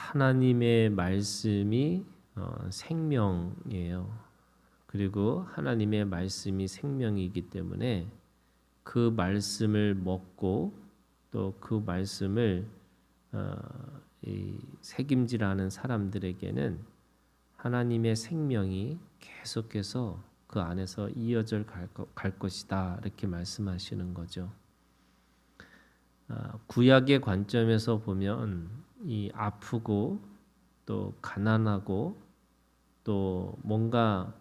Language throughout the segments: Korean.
하나님의 말씀이 생명이에요. 그리고 하나님의 말씀이 생명이기 때문에 그 말씀을 먹고 또 그 말씀을 책임지라는 사람들에게는 하나님의 생명이 계속해서 그 안에서 이어져 갈 것이다, 이렇게 말씀하시는 거죠. 구약의 관점에서 보면 이 아프고 또 가난하고 또 뭔가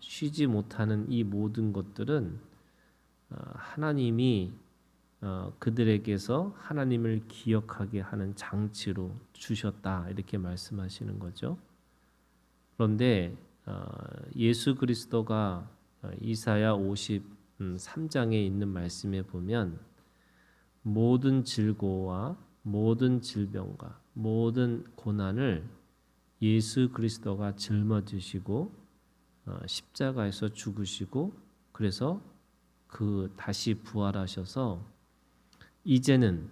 쉬지 못하는 이 모든 것들은 하나님이 그들에게서 하나님을 기억하게 하는 장치로 주셨다, 이렇게 말씀하시는 거죠. 그런데 예수 그리스도가 이사야 53장에 있는 말씀에 보면 모든 질고와 모든 질병과 모든 고난을 예수 그리스도가 짊어지시고 십자가에서 죽으시고 그래서 그 다시 부활하셔서 이제는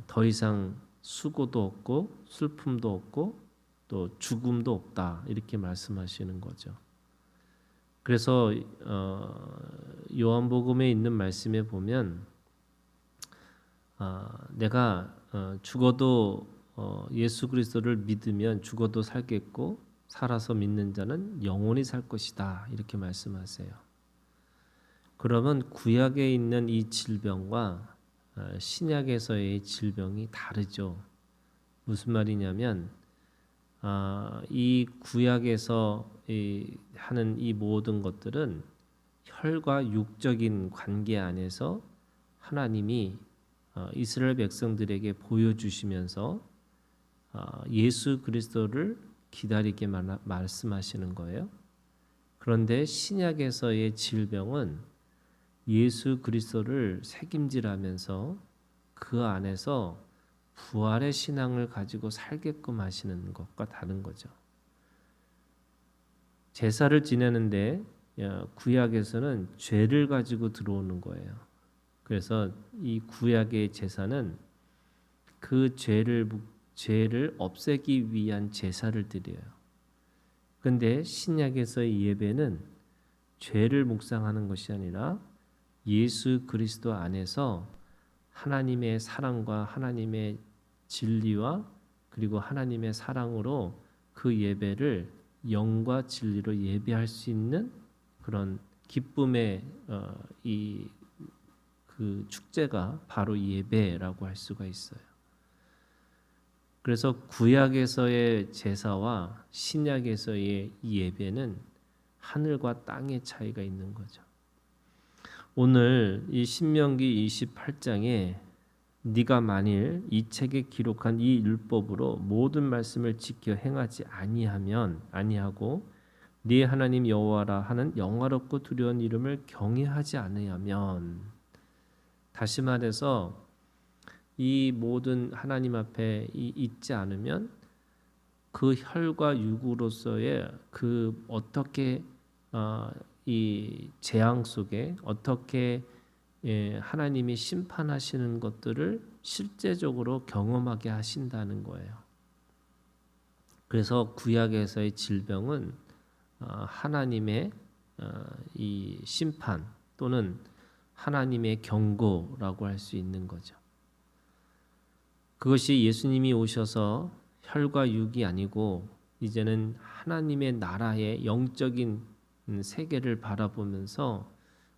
더 이상 수고도 없고 슬픔도 없고 또 죽음도 없다, 이렇게 말씀하시는 거죠. 그래서 요한복음에 있는 말씀에 보면 내가 죽어도 예수 그리스도를 믿으면 죽어도 살겠고 살아서 믿는 자는 영원히 살 것이다, 이렇게 말씀하세요. 그러면 구약에 있는 이 질병과 신약에서의 질병이 다르죠. 무슨 말이냐면 이 구약에서 하는 이 모든 것들은 혈과 육적인 관계 안에서 하나님이 이스라엘 백성들에게 보여주시면서 예수 그리스도를 기다리게 말씀하시는 거예요. 그런데 신약에서의 질병은 예수 그리스도를 책임지라면서 그 안에서 부활의 신앙을 가지고 살게끔 하시는 것과 다른 거죠. 제사를 지내는데 구약에서는 죄를 가지고 들어오는 거예요. 그래서 이 구약의 제사는 그 죄를 없애기 위한 제사를 드려요. 그런데 신약에서의 예배는 죄를 묵상하는 것이 아니라 예수 그리스도 안에서 하나님의 사랑과 하나님의 진리와 그리고 하나님의 사랑으로 그 예배를 영과 진리로 예배할 수 있는 그런 기쁨의 그 축제가 바로 예배라고 할 수가 있어요. 그래서 구약에서의 제사와 신약에서의 예배는 하늘과 땅의 차이가 있는 거죠. 오늘 이 신명기 28장에 네가 만일 이 책에 기록한 이 율법으로 모든 말씀을 지켜 행하지 아니하고 네 하나님 여호와라 하는 영화롭고 두려운 이름을 경외하지 않으면, 다시 말해서 이 모든 하나님 앞에 있지 않으면 그 혈과 육으로서의 그 어떻게 이 재앙 속에 어떻게 하나님이 심판하시는 것들을 실제적으로 경험하게 하신다는 거예요. 그래서 구약에서의 질병은 하나님의 이 심판 또는 하나님의 경고라고 할 수 있는 거죠. 그것이 예수님이 오셔서 혈과 육이 아니고 이제는 하나님의 나라의 영적인 세계를 바라보면서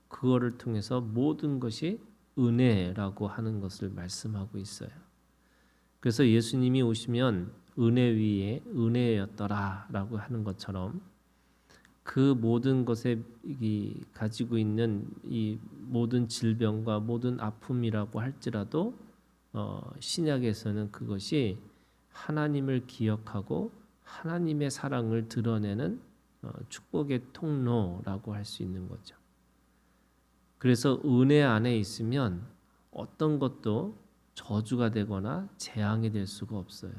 그거를 통해서 모든 것이 은혜라고 하는 것을 말씀하고 있어요. 그래서 예수님이 오시면 은혜 위에 은혜였더라라고 하는 것처럼 그 모든 것에 가지고 있는 이 모든 질병과 모든 아픔이라고 할지라도 신약에서는 그것이 하나님을 기억하고 하나님의 사랑을 드러내는 축복의 통로라고 할 수 있는 거죠. 그래서 은혜 안에 있으면 어떤 것도 저주가 되거나 재앙이 될 수가 없어요.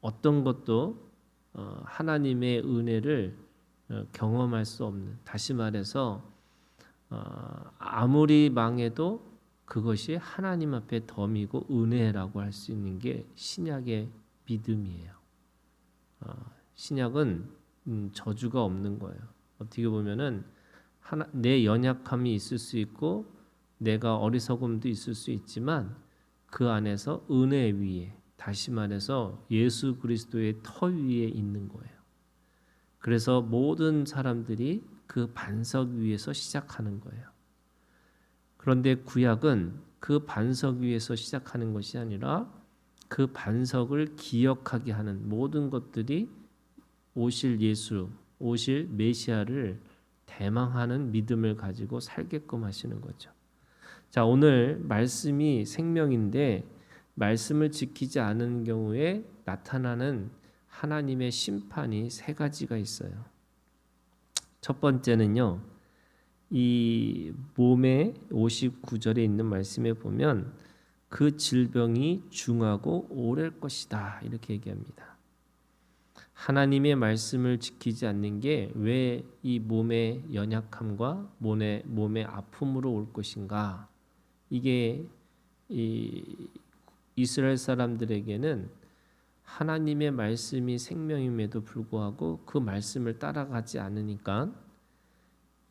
어떤 것도 하나님의 은혜를 경험할 수 없는, 다시 말해서 아무리 망해도 그것이 하나님 앞에 덤이고 은혜라고 할 수 있는 게 신약의 믿음이에요. 신약은 저주가 없는 거예요. 어떻게 보면은 내 연약함이 있을 수 있고 내가 어리석음도 있을 수 있지만 그 안에서 은혜 위에, 다시 말해서 예수 그리스도의 터 위에 있는 거예요. 그래서 모든 사람들이 그 반석 위에서 시작하는 거예요. 그런데 구약은 그 반석 위에서 시작하는 것이 아니라 그 반석을 기억하게 하는 모든 것들이 오실 예수, 오실 메시아를 대망하는 믿음을 가지고 살게끔 하시는 거죠. 자, 오늘 말씀이 생명인데 말씀을 지키지 않은 경우에 나타나는 하나님의 심판이 세 가지가 있어요. 첫 번째는요. 이 몸의 59절에 있는 말씀에 보면 그 질병이 중하고 오래일 것이다 이렇게 얘기합니다. 하나님의 말씀을 지키지 않는 게 왜 이 몸의 연약함과 몸의 아픔으로 올 것인가? 이게 이 이스라엘 사람들에게는 하나님의 말씀이 생명임에도 불구하고 그 말씀을 따라가지 않으니까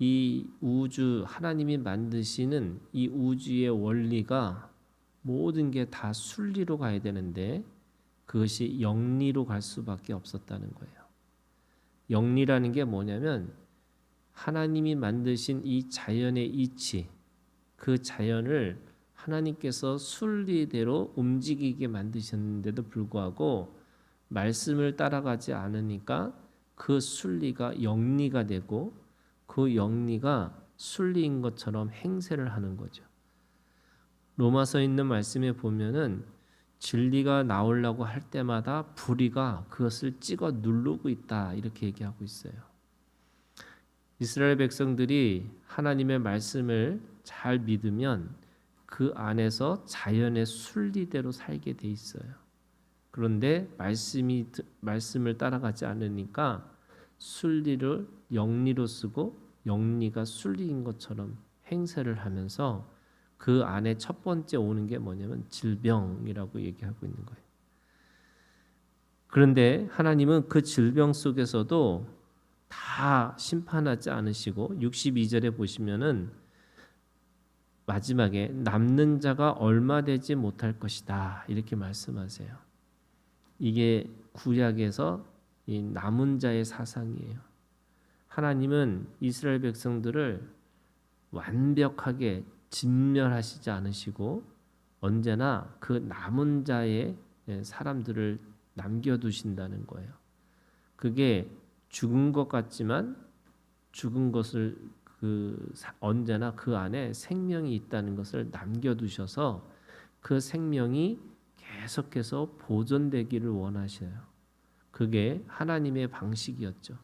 이 우주, 하나님이 만드시는 이 우주의 원리가 모든 게 다 순리로 가야 되는데 그것이 영리로 갈 수밖에 없었다는 거예요. 영리라는 게 뭐냐면 하나님이 만드신 이 자연의 이치, 그 자연을 하나님께서 순리대로 움직이게 만드셨는데도 불구하고 말씀을 따라가지 않으니까 그 순리가 영리가 되고 그 영리가 순리인 것처럼 행세를 하는 거죠. 로마서에 있는 말씀에 보면은 진리가 나오려고 할 때마다 불의가 그것을 찍어 누르고 있다 이렇게 얘기하고 있어요. 이스라엘 백성들이 하나님의 말씀을 잘 믿으면 그 안에서 자연의 순리대로 살게 돼 있어요. 그런데 말씀을 따라가지 않으니까 순리를 영리로 쓰고 영리가 순리인 것처럼 행세를 하면서 그 안에 첫 번째 오는 게 뭐냐면 질병이라고 얘기하고 있는 거예요. 그런데 하나님은 그 질병 속에서도 다 심판하지 않으시고 62절에 보시면은 마지막에 남는 자가 얼마 되지 못할 것이다 이렇게 말씀하세요. 이게 구약에서 이 남은 자의 사상이에요. 하나님은 이스라엘 백성들을 완벽하게 진멸하시지 않으시고 언제나 그 남은 자의 사람들을 남겨두신다는 거예요. 그게 죽은 것 같지만 죽은 것을 언제나 그 안에 생명이 있다는 것을 남겨두셔서 그 생명이 계속해서 보존되기를 원하셔요. 그게 하나님의 방식이었죠.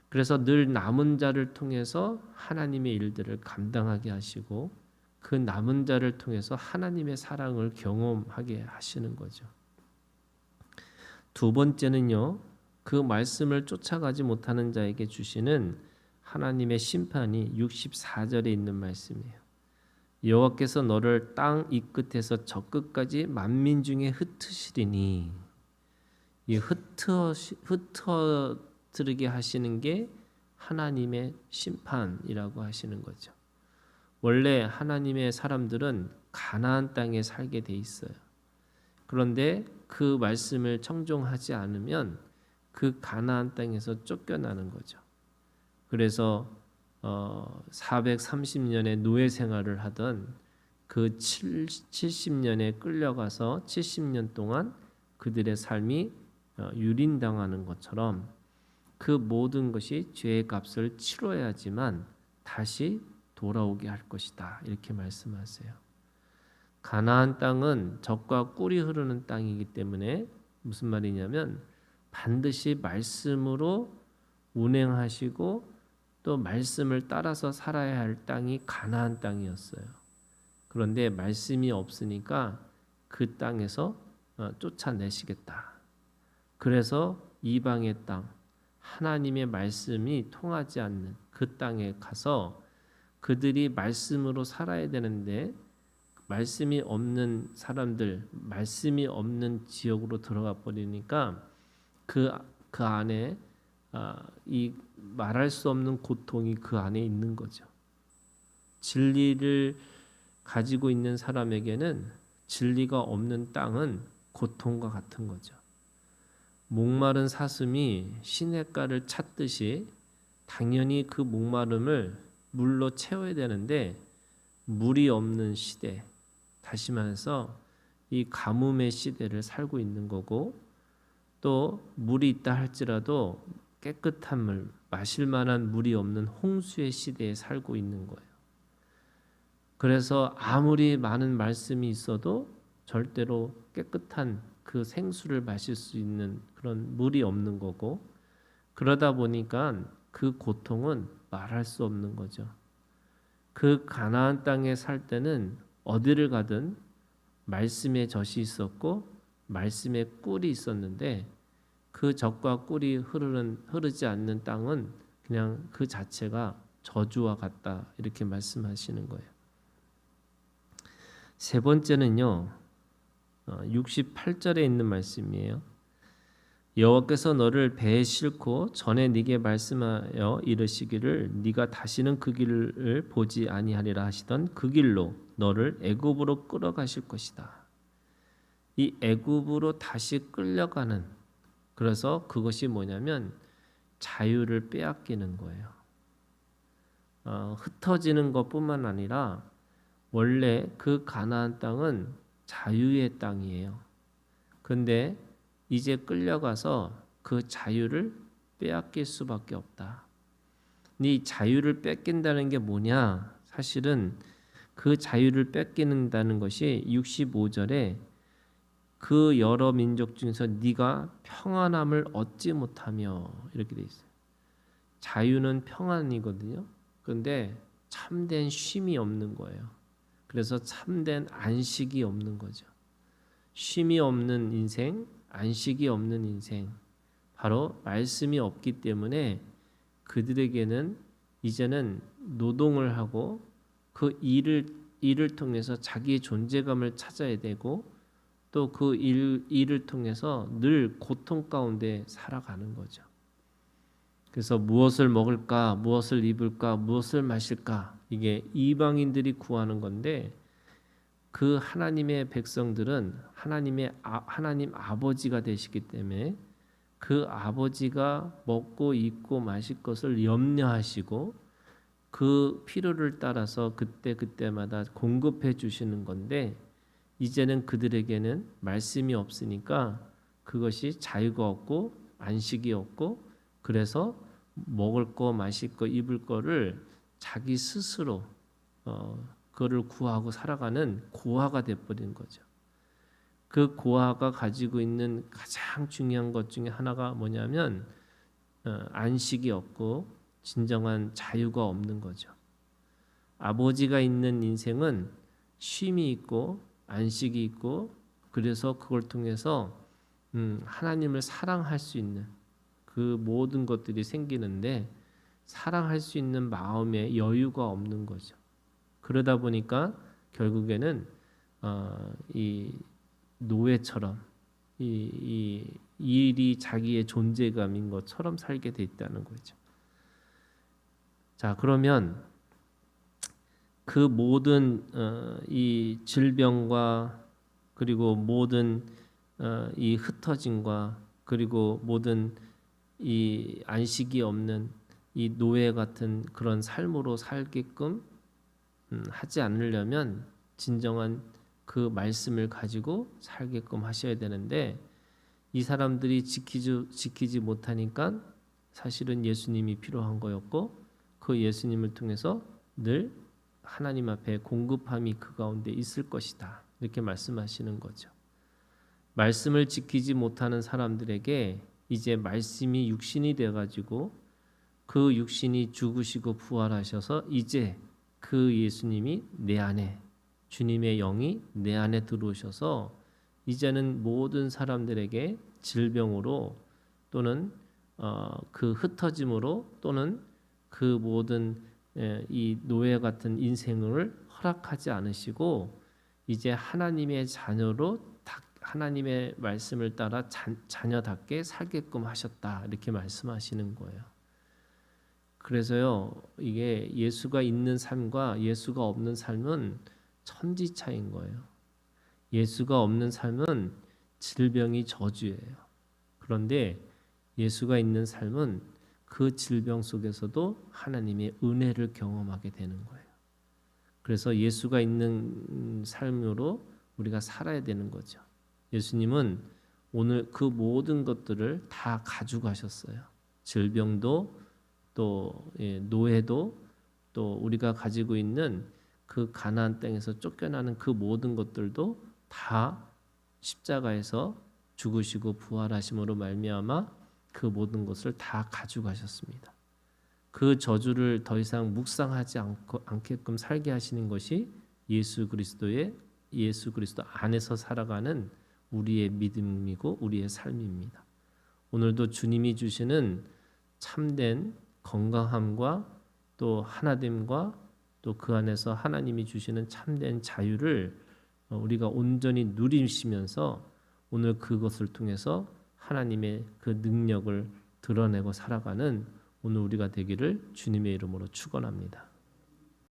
그래서 늘 남은 자를 통해서 하나님의 일들을 감당하게 하시고 그 남은 자를 통해서 하나님의 사랑을 경험하게 하시는 거죠. 두 번째는요. 그 말씀을 쫓아가지 못하는 자에게 주시는 하나님의 심판이 64절에 있는 말씀이에요. 여호와께서 너를 땅 이 끝에서 저 끝까지 만민 중에 흩으시리니 이 흩어뜨리게 하시는 게 하나님의 심판이라고 하시는 거죠. 원래 하나님의 사람들은 가나안 땅에 살게 돼 있어요. 그런데 그 말씀을 청종하지 않으면 그 가나안 땅에서 쫓겨나는 거죠. 그래서 430년의 노예 생활을 하던 그 70년에 끌려가서 70년 동안 그들의 삶이 유린당하는 것처럼 그 모든 것이 죄의 값을 치러야지만 다시 돌아오게 할 것이다 이렇게 말씀하세요. 가나안 땅은 젖과 꿀이 흐르는 땅이기 때문에 무슨 말이냐면 반드시 말씀으로 운행하시고 또 말씀을 따라서 살아야 할 땅이 가나안 땅이었어요. 그런데 말씀이 없으니까 그 땅에서 쫓아내시겠다. 그래서 이방의 땅, 하나님의 말씀이 통하지 않는 그 땅에 가서 그들이 말씀으로 살아야 되는데 말씀이 없는 사람들, 말씀이 없는 지역으로 들어가 버리니까 그 안에 이 말할 수 없는 고통이 그 안에 있는 거죠. 진리를 가지고 있는 사람에게는 진리가 없는 땅은 고통과 같은 거죠. 목마른 사슴이 시냇가를 찾듯이 당연히 그 목마름을 물로 채워야 되는데 물이 없는 시대, 다시 말해서 이 가뭄의 시대를 살고 있는 거고, 또 물이 있다 할지라도 깨끗한 물, 마실 만한 물이 없는 홍수의 시대에 살고 있는 거예요. 그래서 아무리 많은 말씀이 있어도 절대로 깨끗한 그 생수를 마실 수 있는 그런 물이 없는 거고, 그러다 보니까 그 고통은 말할 수 없는 거죠. 그 가나안 땅에 살 때는 어디를 가든 말씀의 젖이 있었고 말씀의 꿀이 있었는데, 그 젖과 꿀이 흐르지 않는 땅은 그냥 그 자체가 저주와 같다, 이렇게 말씀하시는 거예요. 세 번째는요, 68절에 있는 말씀이에요. 여호와께서 너를 배에 싣고 전에 네게 말씀하여 이르시기를 네가 다시는 그 길을 보지 아니하리라 하시던 그 길로 너를 애굽으로 끌어가실 것이다. 이 애굽으로 다시 끌려가는, 그래서 그것이 뭐냐면 자유를 빼앗기는 거예요. 흩어지는 것뿐만 아니라 원래 그 가나안 땅은 자유의 땅이에요. 근데 이제 끌려가서 그 자유를 빼앗길 수밖에 없다. 이 자유를 뺏긴다는 게 뭐냐? 사실은 그 자유를 뺏긴다는 것이 65절에 그 여러 민족 중에서 네가 평안함을 얻지 못하며, 이렇게 돼 있어요. 자유는 평안이거든요. 그런데 참된 쉼이 없는 거예요. 그래서 참된 안식이 없는 거죠. 쉼이 없는 인생, 안식이 없는 인생, 바로 말씀이 없기 때문에 그들에게는 이제는 노동을 하고 그 일을 통해서 자기의 존재감을 찾아야 되고, 또 그 일을 통해서 늘 고통 가운데 살아가는 거죠. 그래서 무엇을 먹을까, 무엇을 입을까, 무엇을 마실까, 이게 이방인들이 구하는 건데, 그 하나님의 백성들은 하나님 아버지가 되시기 때문에 그 아버지가 먹고 입고 마실 것을 염려하시고 그 필요를 따라서 그때마다 공급해 주시는 건데, 이제는 그들에게는 말씀이 없으니까 그것이 자유가 없고 안식이 없고, 그래서 먹을 거, 마실 거, 입을 거를 자기 스스로 그거를 구하고 살아가는 고아가 돼버린 거죠. 그 고아가 가지고 있는 가장 중요한 것 중에 하나가 뭐냐면 안식이 없고 진정한 자유가 없는 거죠. 아버지가 있는 인생은 쉼이 있고 안식이 있고, 그래서 그걸 통해서 하나님을 사랑할 수 있는 그 모든 것들이 생기는데, 사랑할 수 있는 마음의 여유가 없는 거죠. 그러다 보니까 결국에는 이 노예처럼 이 일이 자기의 존재감인 것처럼 살게 돼 있다는 거죠. 자, 그러면 그 모든 이 질병과, 그리고 모든 이 흩어짐과, 그리고 모든 이 안식이 없는 이 노예 같은 그런 삶으로 살게끔 하지 않으려면 진정한 그 말씀을 가지고 살게끔 하셔야 되는데, 이 사람들이 지키지 못하니까 사실은 예수님이 필요한 거였고, 그 예수님을 통해서 늘 하나님 앞에 공급함이 그 가운데 있을 것이다, 이렇게 말씀하시는 거죠. 말씀을 지키지 못하는 사람들에게 이제 말씀이 육신이 돼가지고 그 육신이 죽으시고 부활하셔서 이제 그 예수님이 내 안에, 주님의 영이 내 안에 들어오셔서 이제는 모든 사람들에게 질병으로, 또는 그 흩어짐으로, 또는 그 모든 이 노예 같은 인생을 허락하지 않으시고, 이제 하나님의 자녀로 하나님의 말씀을 따라 자녀답게 살게끔 하셨다 이렇게 말씀하시는 거예요. 그래서요 이게 예수가 있는 삶과 예수가 없는 삶은 천지 차이인 거예요. 예수가 없는 삶은 질병이 저주예요. 그런데 예수가 있는 삶은 그 질병 속에서도 하나님의 은혜를 경험하게 되는 거예요. 그래서 예수가 있는 삶으로 우리가 살아야 되는 거죠. 예수님은 오늘 그 모든 것들을 다 가져가셨어요. 질병도 또 노예도 또 우리가 가지고 있는 그 가나안 땅에서 쫓겨나는 그 모든 것들도 다 십자가에서 죽으시고 부활하심으로 말미암아 그 모든 것을 다 가져가셨습니다. 그 저주를 더 이상 묵상하지 않게끔 살게 하시는 것이 예수 그리스도 안에서 살아가는 우리의 믿음이고 우리의 삶입니다. 오늘도 주님이 주시는 참된 건강함과 또 하나됨과 또 그 안에서 하나님이 주시는 참된 자유를 우리가 온전히 누리시면서 오늘 그것을 통해서 하나님의 그 능력을 드러내고 살아가는 오늘 우리가 되기를 주님의 이름으로 축원합니다.